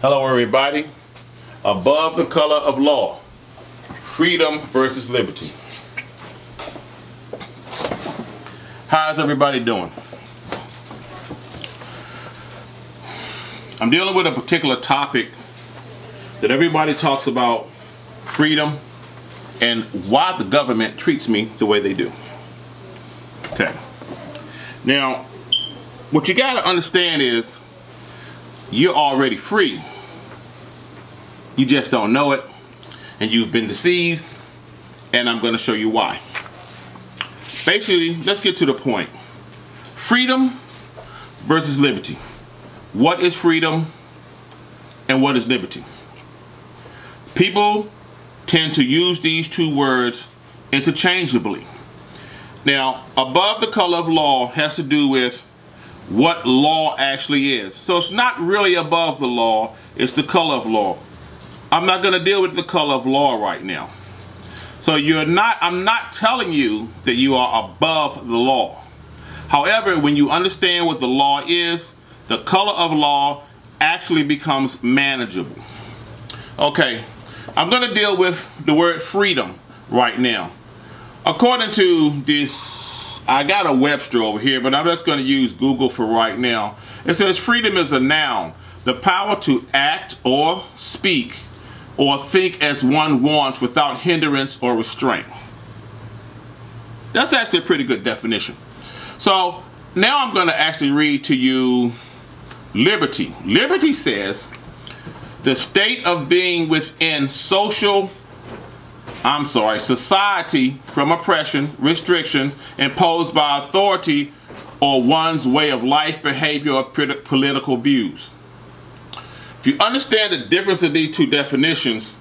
Hello everybody. Above the color of law, freedom versus liberty. How's everybody doing? I'm dealing with a particular topic that everybody talks about, freedom and why the government treats me the way they do. Okay. Now, what you got to understand is you're already free. You just don't know it, and you've been deceived, and I'm going to show you why. Basically, let's get to the point. Freedom versus liberty. What is freedom and what is liberty? People tend to use these two words interchangeably. Now, above the color of law has to do with what law actually is. So it's not really above the law, it's the color of law. I'm not going to deal with the color of law right now. So I'm not telling you that you are above the law. However, when you understand what the law is, the color of law actually becomes manageable. Okay, I'm going to deal with the word freedom right now. According to this, I got a Webster over here, but I'm just going to use Google for right now. It says freedom is a noun, the power to act or speak or think as one wants without hindrance or restraint. That's actually a pretty good definition. So now I'm going to actually read to you liberty. Liberty says the state of being within society from oppression, restriction imposed by authority or one's way of life, behavior, or political views. If you understand the difference of these two definitions,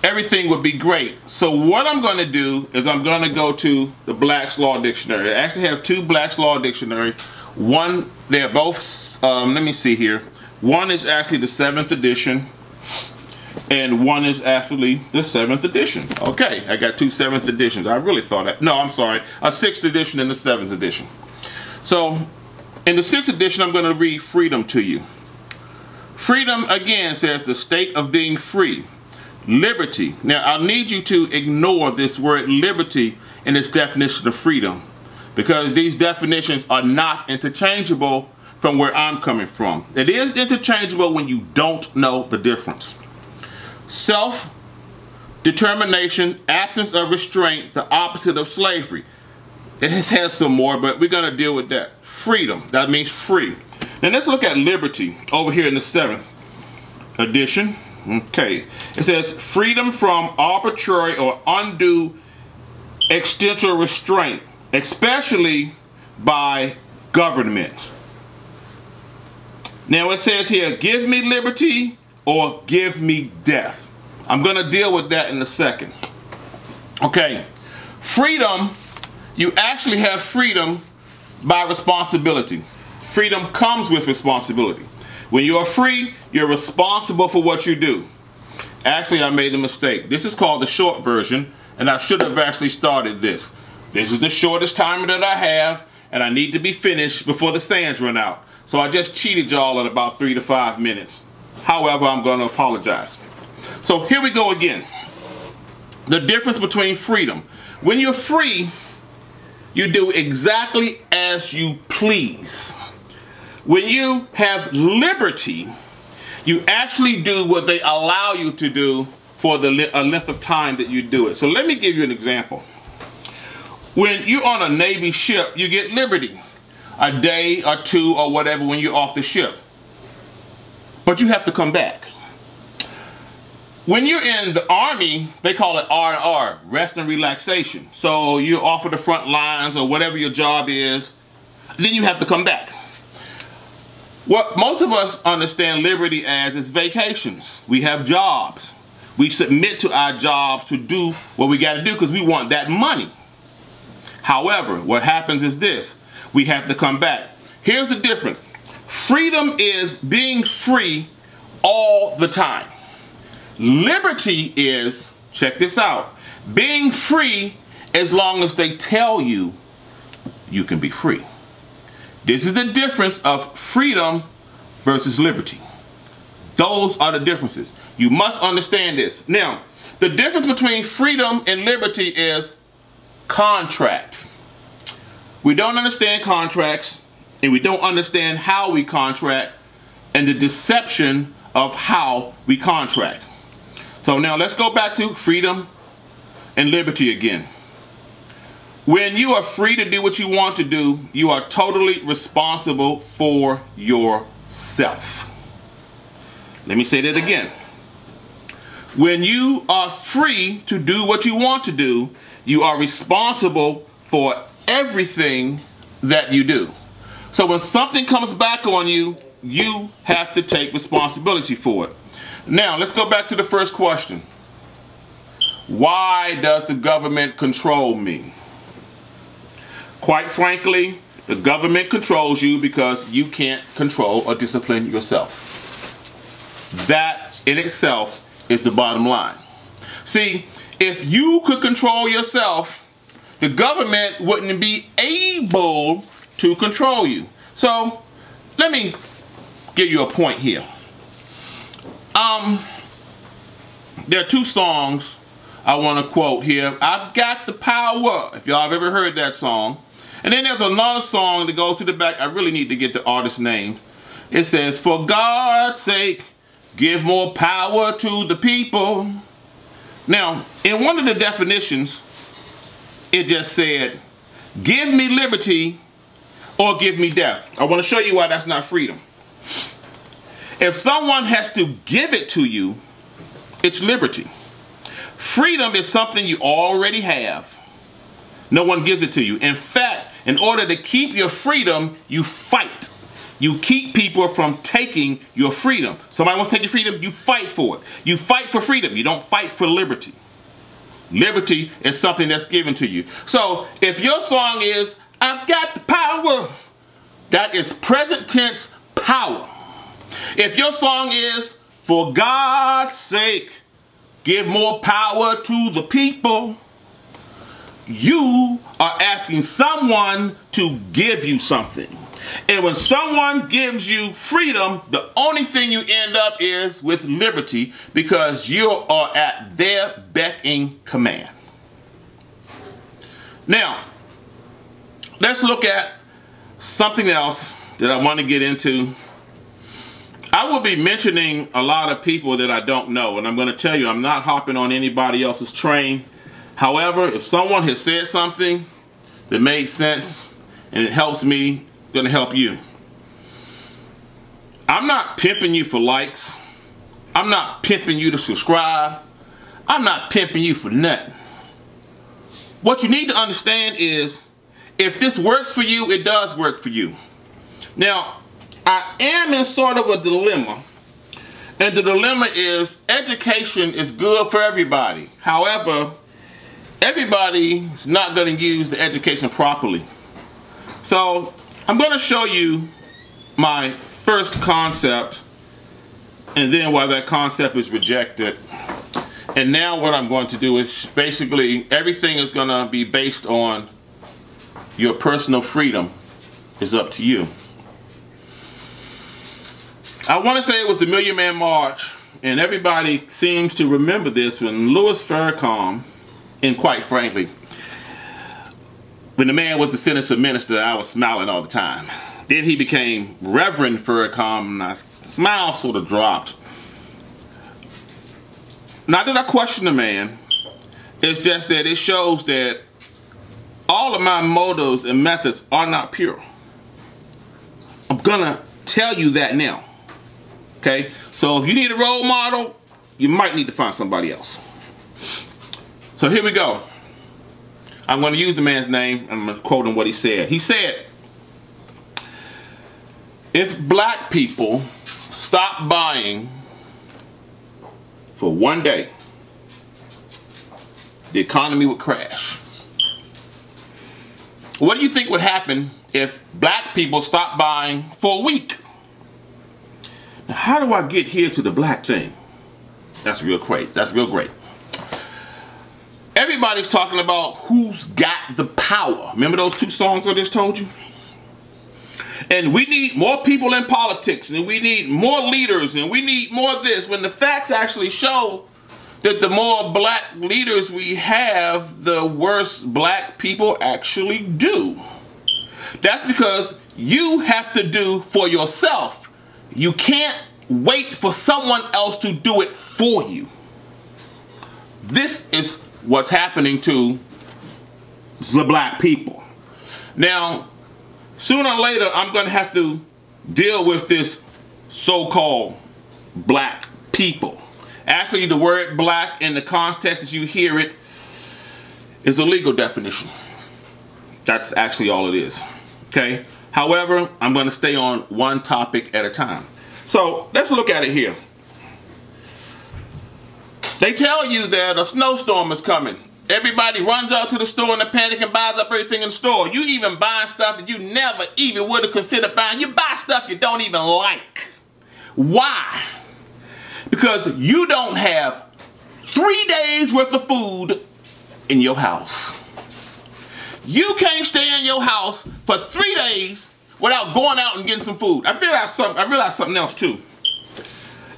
everything would be great. So what I'm going to do is I'm going to go to the Black's Law Dictionary. I actually have two Black's Law dictionaries. One, they're both, let me see here. One is actually the 7th edition, and one is actually the 7th edition. Okay, I got two 7th editions. I really thought that. No, I'm sorry. A 6th edition and a 7th edition. So, in the 6th edition, I'm going to read freedom to you. Freedom, again, says the state of being free. Liberty. Now, I need you to ignore this word liberty in its definition of freedom, because these definitions are not interchangeable from where I'm coming from. It is interchangeable when you don't know the difference. Self-determination, absence of restraint, the opposite of slavery. It has some more, but we're going to deal with that. Freedom, that means free. Now let's look at liberty over here in the 7th edition. Okay, it says freedom from arbitrary or undue external restraint, especially by government. Now it says here, give me liberty or give me death. I'm going to deal with that in a second. Okay, freedom, you actually have freedom by responsibility. Freedom comes with responsibility. When you are free, you're responsible for what you do. Actually, I made a mistake. This is called the short version, and I should have actually started this. This is the shortest timer that I have, and I need to be finished before the sands run out. So I just cheated y'all at about 3 to 5 minutes. However, I'm going to apologize. So here we go again. The difference between freedom. When you're free, you do exactly as you please. When you have liberty, you actually do what they allow you to do for a length of time that you do it. So let me give you an example. When you're on a Navy ship, you get liberty. A day or two or whatever when you're off the ship. But you have to come back. When you're in the Army, they call it R&R, rest and relaxation. So you're off of the front lines or whatever your job is, then you have to come back. What most of us understand liberty as is vacations. We have jobs. We submit to our jobs to do what we got to do because we want that money. However, what happens is this. We have to come back. Here's the difference. Freedom is being free all the time. Liberty is, check this out, being free as long as they tell you you can be free. This is the difference of freedom versus liberty. Those are the differences. You must understand this. Now, the difference between freedom and liberty is contract. We don't understand contracts, and we don't understand how we contract and the deception of how we contract. So now let's go back to freedom and liberty again. When you are free to do what you want to do, you are totally responsible for yourself. Let me say that again. When you are free to do what you want to do, you are responsible for everything that you do. So when something comes back on you, you have to take responsibility for it. Now, let's go back to the first question. Why does the government control me? Quite frankly, the government controls you because you can't control or discipline yourself. That in itself is the bottom line. See, if you could control yourself, the government wouldn't be able to control you. So, let me give you a point here. There are two songs I want to quote here. I've Got the Power, if y'all have ever heard that song. And then there's another song that goes to the back. I really need to get the artist names. It says, for God's sake, give more power to the people. Now, in one of the definitions, it just said, give me liberty or give me death. I want to show you why that's not freedom. If someone has to give it to you, it's liberty. Freedom is something you already have. No one gives it to you. In fact, in order to keep your freedom, you fight. You keep people from taking your freedom. Somebody wants to take your freedom, you fight for it. You fight for freedom. You don't fight for liberty. Liberty is something that's given to you. So if your song is, I've got the power, that is present tense power. If your song is, for God's sake, give more power to the people, you are asking someone to give you something. And when someone gives you freedom, the only thing you end up is with liberty because you are at their becking command. Now, let's look at something else that I want to get into. I will be mentioning a lot of people that I don't know, and I'm going to tell you I'm not hopping on anybody else's train. However, if someone has said something that made sense and it helps me, it's going to help you. I'm not pimping you for likes. I'm not pimping you to subscribe. I'm not pimping you for nothing. What you need to understand is, if this works for you, it does work for you. Now, I am in sort of a dilemma. And the dilemma is, education is good for everybody. However, everybody is not going to use the education properly. So, I'm going to show you my first concept, and then why that concept is rejected. And now what I'm going to do is basically everything is going to be based on your personal freedom is up to you. I want to say it was the Million Man March, and everybody seems to remember this when Louis Farrakhan, and quite frankly, when the man was the senator minister, I was smiling all the time. Then he became Reverend Farrakhan, and my smile sort of dropped. Not that I question the man, it's just that it shows that all of my motives and methods are not pure. I'm gonna tell you that now. Okay? So if you need a role model, you might need to find somebody else. So here we go. I'm going to use the man's name. I'm going to quote him what he said. He said, if black people stop buying for one day, the economy would crash. What do you think would happen if black people stopped buying for a week? Now, how do I get here to the black thing? That's real great. That's real great. Everybody's talking about who's got the power. Remember those two songs I just told you? And we need more people in politics, and we need more leaders, and we need more of this, when the facts actually show that the more black leaders we have, the worse black people actually do. That's because you have to do for yourself. You can't wait for someone else to do it for you. This is what's happening to the black people. Now, sooner or later, I'm going to have to deal with this so-called black people. Actually, the word black, in the context as you hear it, is a legal definition. That's actually all it is. Okay? However, I'm going to stay on one topic at a time. So, let's look at it here. They tell you that a snowstorm is coming. Everybody runs out to the store in a panic and buys up everything in the store. You even buy stuff that you never even would have considered buying. You buy stuff you don't even like. Why? Because you don't have 3 days worth of food in your house. You can't stay in your house for 3 days without going out and getting some food. I realized something else too.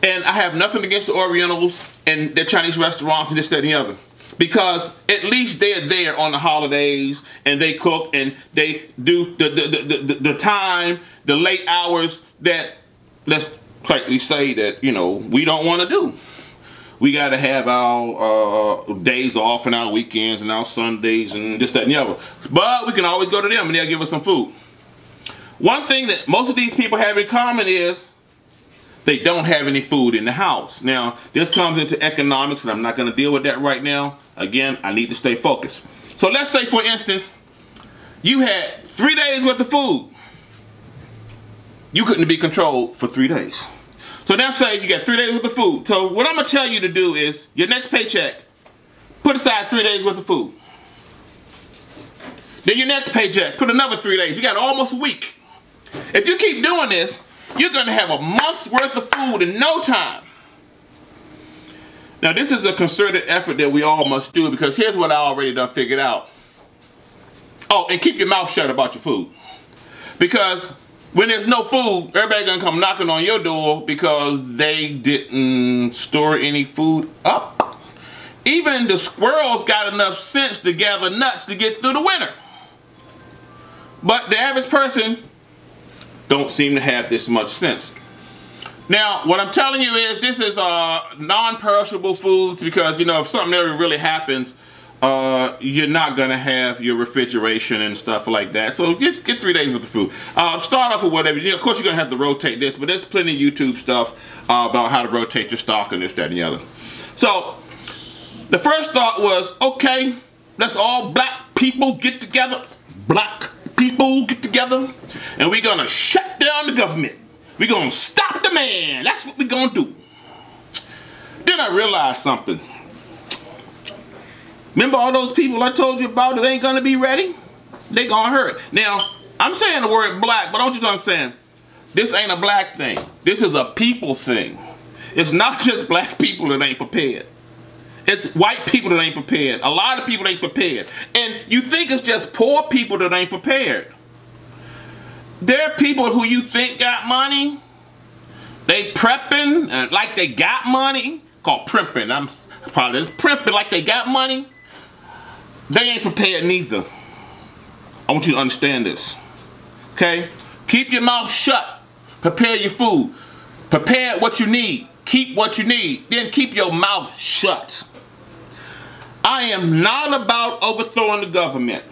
And I have nothing against the Orientals and their Chinese restaurants and this, that, and the other. Because at least they're there on the holidays and they cook and they do the time, the late hours that, let's politely say, that, you know, we don't want to do. We got to have our days off and our weekends and our Sundays and this, that, and the other. But we can always go to them and they'll give us some food. One thing that most of these people have in common is they don't have any food in the house. Now, this comes into economics, and I'm not going to deal with that right now. Again, I need to stay focused. So let's say, for instance, you had 3 days worth of food. You couldn't be controlled for 3 days. So now say you got 3 days worth of food. So what I'm going to tell you to do is, your next paycheck, put aside 3 days worth of food. Then your next paycheck, put another 3 days. You got almost a week. If you keep doing this, you're going to have a month's worth of food in no time. Now, this is a concerted effort that we all must do, because here's what I already done figured out. Oh, and keep your mouth shut about your food. Because when there's no food, everybody's going to come knocking on your door because they didn't store any food up. Even the squirrels got enough sense to gather nuts to get through the winter. But the average person don't seem to have this much sense. Now, what I'm telling you is this is non-perishable foods, because, you know, if something ever really happens, you're not going to have your refrigeration and stuff like that. So just get 3 days worth of food. Start off with whatever. You know, of course, you're going to have to rotate this, but there's plenty of YouTube stuff about how to rotate your stock and this, that, and the other. So the first thought was, okay, let's all black people get together. Black people get together. And we're going to shut down the government. We're going to stop the man. That's what we're going to do. Then I realized something. Remember all those people I told you about that ain't going to be ready? They going to hurt. Now, I'm saying the word black, but don't you understand? This ain't a black thing. This is a people thing. It's not just black people that ain't prepared. It's white people that ain't prepared. A lot of people ain't prepared. And you think it's just poor people that ain't prepared. There are people who you think got money. They prepping like they got money. Called primping. I'm probably just primping like they got money. They ain't prepared neither. I want you to understand this. Okay? Keep your mouth shut. Prepare your food. Prepare what you need. Keep what you need. Then keep your mouth shut. I am not about overthrowing the government.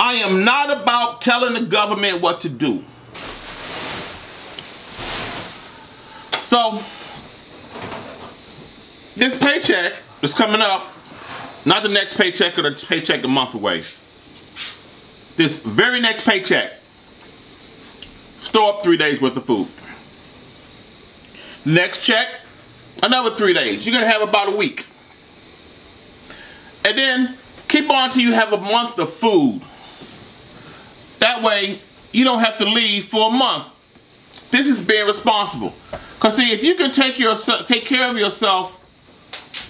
I am not about telling the government what to do. So, this paycheck is coming up, not the next paycheck or the paycheck a month away. This very next paycheck, store up 3 days worth of food. Next check, another 3 days. You're going to have about a week. And then keep on till you have a month of food. That way, you don't have to leave for a month. This is being responsible. Because see, if you can take care of yourself,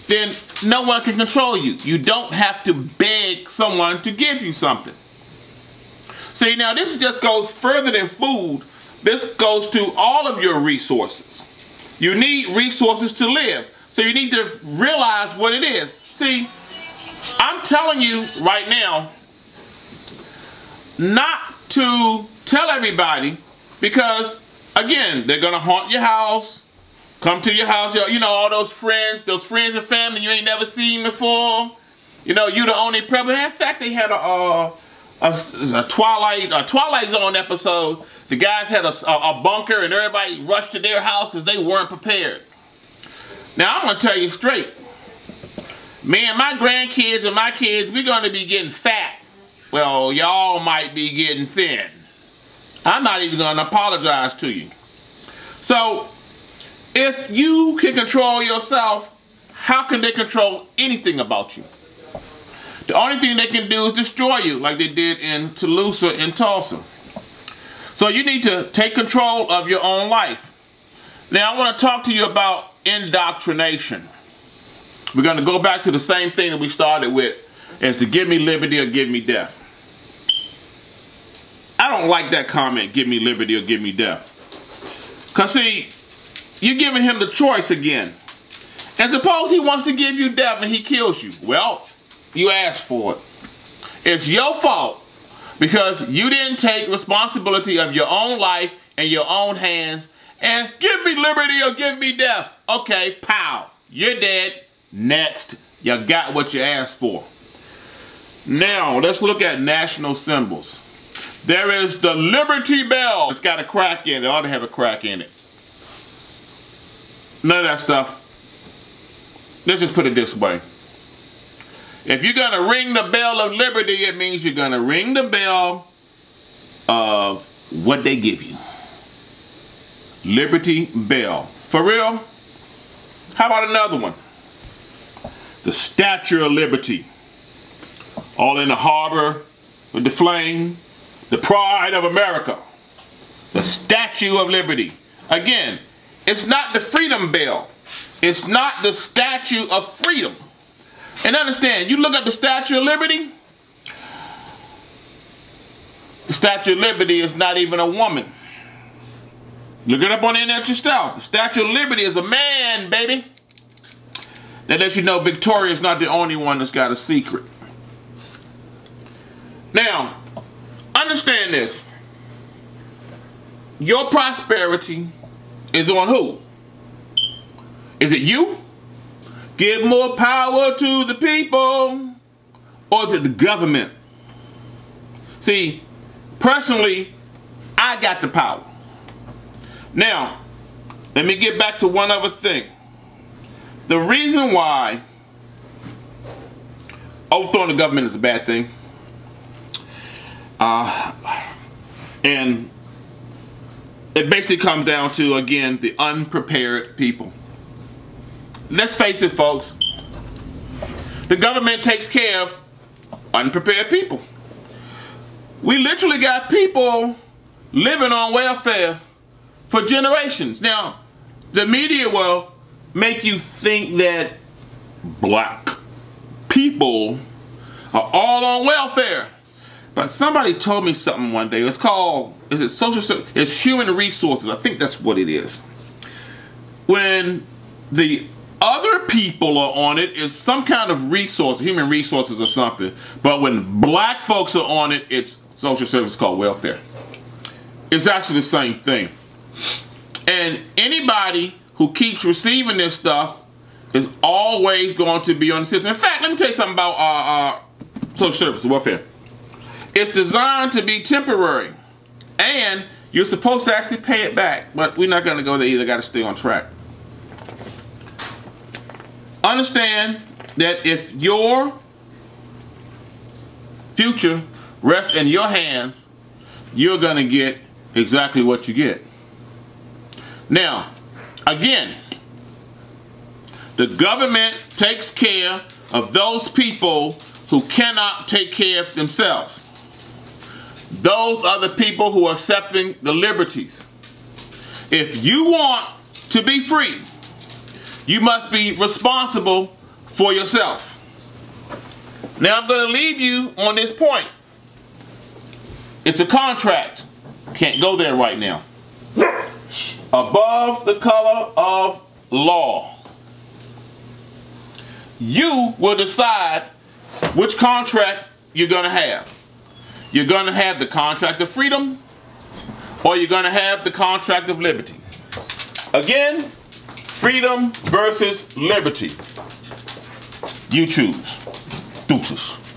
then no one can control you. You don't have to beg someone to give you something. See, now this just goes further than food. This goes to all of your resources. You need resources to live. So you need to realize what it is. See, I'm telling you right now not to tell everybody, because again, they're going to haunt your house, come to your house, you know, all those friends and family you ain't never seen before. You know, you the only president. In fact, they had a Twilight Zone episode. The guys had a bunker and everybody rushed to their house because they weren't prepared. Now, I'm going to tell you straight. Me and my grandkids and my kids, we're going to be getting fat. Well, y'all might be getting thin. I'm not even going to apologize to you. So, if you can control yourself, how can they control anything about you? The only thing they can do is destroy you, like they did in Toulouse and Tulsa. So you need to take control of your own life. Now, I want to talk to you about indoctrination. We're going to go back to the same thing that we started with, as to give me liberty or give me death. I don't like that comment, give me liberty or give me death. Because see, you're giving him the choice again. And suppose he wants to give you death and he kills you. Well, you asked for it. It's your fault because you didn't take responsibility of your own life in your own hands and give me liberty or give me death. Okay, pow, you're dead. Next, you got what you asked for. Now, let's look at national symbols. There is the Liberty Bell. It's got a crack in it. It ought to have a crack in it. None of that stuff. Let's just put it this way. If you're going to ring the bell of liberty, it means you're going to ring the bell of what they give you. Liberty Bell. For real? How about another one? The Statue of Liberty. All in the harbor with the flame. The pride of America. The Statue of Liberty. Again, it's not the Freedom Bell. It's not the Statue of Freedom. And understand, you look at the Statue of Liberty, the Statue of Liberty is not even a woman. Look it up on the internet yourself. The Statue of Liberty is a man, baby. That lets you know Victoria is not the only one that's got a secret. Now, understand this. Your prosperity is on who? Is it you? Give more power to the people, or is it the government? See, personally, I got the power. Now, let me get back to one other thing. The reason why overthrowing the government is a bad thing, and it basically comes down to, again, the unprepared people. Let's face it, folks. The government takes care of unprepared people. We literally got people living on welfare for generations. Now, the media will make you think that black people are all on welfare. But somebody told me something one day. It's called, is it social service? It's human resources. I think that's what it is. When the other people are on it, it's some kind of resource, human resources or something. But when black folks are on it, it's social service called welfare. It's actually the same thing. And anybody who keeps receiving this stuff is always going to be on the system. In fact, let me tell you something about social service, welfare. It's designed to be temporary. And you're supposed to actually pay it back. But we're not going to go there either. Got to stay on track. Understand that if your future rests in your hands, you're going to get exactly what you get. Now, again, the government takes care of those people who cannot take care of themselves. Those are the people who are accepting the liberties. If you want to be free, you must be responsible for yourself. Now I'm going to leave you on this point. It's a contract. Can't go there right now. Above the color of law. You will decide which contract you're going to have. You're going to have the contract of freedom, or you're going to have the contract of liberty. Again, freedom versus liberty. You choose. Deuces.